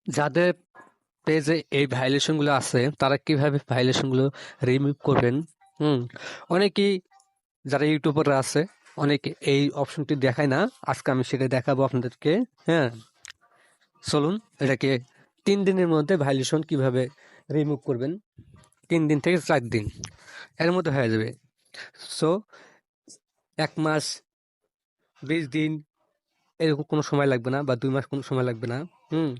যাদের পেজে এই ভাইলেশন গুলো আছে তারা কিভাবে ভাইলেশন গুলো রিমুভ করবেন। হুম অনেকেই যারা ইউটিউবার আছে অনেকে এই অপশনটি দেখায় না, আজকে আমি সেটা দেখাবো আপনাদেরকে। হ্যাঁ, চলুন এটাকে 3 দিনের মধ্যে ভাইলেশন কিভাবে রিমুভ করবেন। 3 দিন থেকে 4 দিন এর মধ্যে হয়ে যাবে। সো 1 মাস 20 দিন এরকম কোনো সময় লাগবে না, বা 2 মাস কোনো সময় লাগবে না। হুম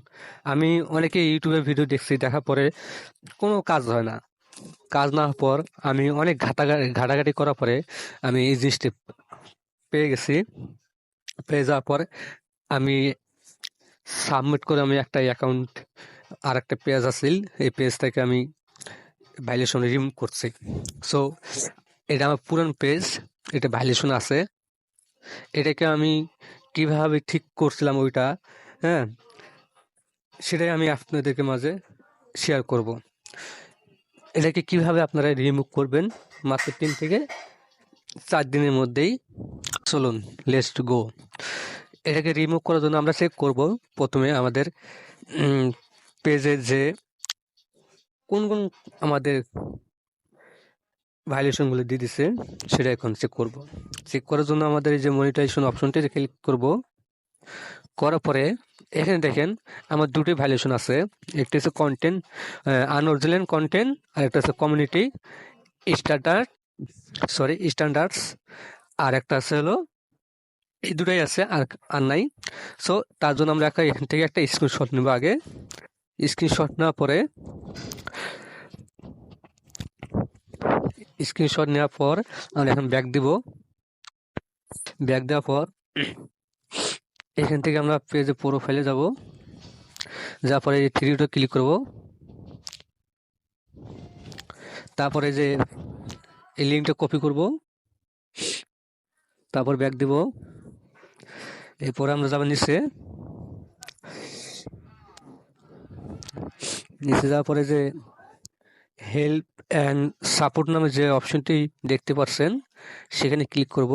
আমি অনেকে ইউটিউবে ভিডিও দেখছি, দেখার পরে কোনো কাজ হয় না। কাজ না হওয়ার পর আমি অনেক ঘাটাঘাটি করার পরে আমি এই জিনিসটি পেয়ে গেছি। পেয়ে যাওয়ার পর আমি সাবমিট করে আমি একটা অ্যাকাউন্ট, আর একটা পেজ আছিল, এই পেজ থেকে আমি ভাইলেশন রিমুভ করছি। সো এটা আমার পুরান পেজ, এটা ভাইলেশন আছে। এটাকে আমি কিভাবে ঠিক করছিলাম ওইটা, হ্যাঁ, সেটাই আমি আপনাদেরকে মাঝে শেয়ার করব। এটাকে কিভাবে আপনারা রিমুভ করবেন মাত্র 3 থেকে 4 দিনের মধ্যেই। চলুন লেটস গো। এটাকে রিমুভ করার জন্য আমরা চেক করব প্রথমে আমাদের পেজের যে কোন কোন আমাদের ভাইলেশনগুলো দিয়ে দিছে সেটা এখন চেক করব। চেক করার জন্য আমাদের এই যে মনিটাইজেশন অপশনটি ক্লিক করব। করার পরে এখানে দেখেন আমার দুটি ভাইলেশন আছে, একটা হচ্ছে কন্টেন্ট আনঅরিজিনাল কন্টেন্ট, আর একটা হচ্ছে কমিউনিটি স্ট্যান্ডার্ডস, আর একটা আছে হলো, এই দুটাই আছে, আর আর নাই। সো তার জন্য আমরা এখান থেকে একটা স্ক্রিনশট নেব। আগে স্ক্রিনশট নেওয়ার পরে আমরা এখন ব্যাক দিব। ব্যাক দেওয়ার পর এখান থেকে আমরা পেজে প্রোফাইলে যাব। যাওয়ার পরে এই থ্রি ডটে ক্লিক করব। তারপরে যে এই লিঙ্কটা কপি করব, তারপর ব্যাক দিব। এরপরে আমরা যাবো নিচে। যাওয়ার পরে যে হেল্প অ্যান্ড সাপোর্ট নামে যে অপশনটি দেখতে পাচ্ছেন সেখানে ক্লিক করব।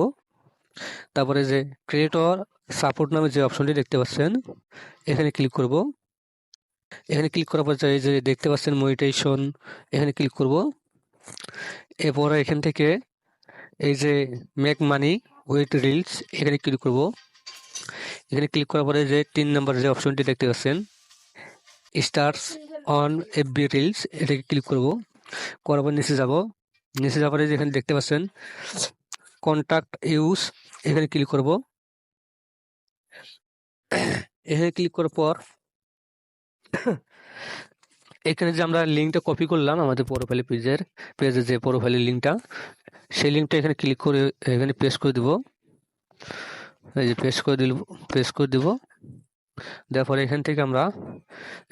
তারপরে যে ক্রিয়েটর সাপোর্ট নামে যে অপশনটি দেখতে পাচ্ছেন এখানে ক্লিক করব। এখানে ক্লিক করার পর এই যে দেখতে পাচ্ছেন মনিটাইজেশন, এখানে ক্লিক করব। এরপরে এখান থেকে এই যে মেক মানি উইথ রিলস এখানে ক্লিক করব। এখানে ক্লিক করার পরে যে 3 নম্বর যে অপশনটি দেখতে পাচ্ছেন স্টার্স অন এফবি রিলস, এটাকে ক্লিক করব। করার পর নিচে যাব। নিচে যাওয়ার পরে যেখানে দেখতে পাচ্ছেন কন্ট্যাক্ট ইউজ, এখানে ক্লিক করব। এখানে ক্লিক করার পর এখানে যে আমরা লিঙ্কটা কপি করলাম আমাদের পেজের যে প্রোফাইলের লিঙ্কটা, সেই লিঙ্কটা এখানে ক্লিক করে এখানে পেস্ট করে দিব। এই যে পেস্ট করে দিব। তারপর এখান থেকে আমরা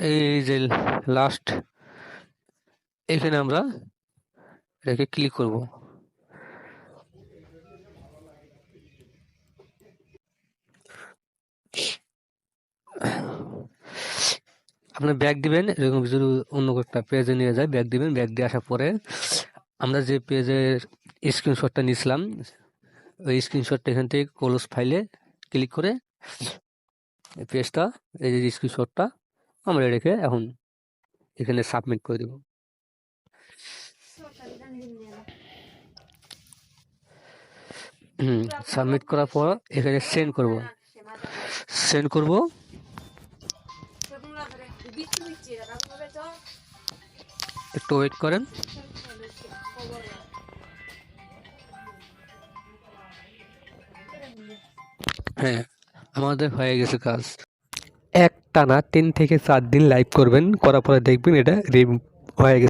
এই যে লাস্ট এখানে আমরা এটাকে ক্লিক করব। আপনি ব্যাক দিবেন, এরকম যদি অন্য একটা পেজে নিয়ে যায় ব্যাক দিবেন। ব্যাক দিয়ে আসার পরে আমরা যে পেজের স্ক্রিনশটটা নিয়েছিলাম ওই স্ক্রিনশটটা এখান থেকে ক্লোজ ফাইলে ক্লিক করে পেজটা, এই যে স্ক্রিনশটটা আমরা রেখে এখন এখানে সাবমিট করে দেব। সাবমিট করার পর এখানে সেন্ড করব। একটু ওয়েট করেন। হ্যাঁ, আমাদের হয়ে গেছে কাজ। একটানা 3 থেকে 4 দিন লাইভ করবেন, করার পরে দেখবেন এটা রিমুভ হয়ে গেছে।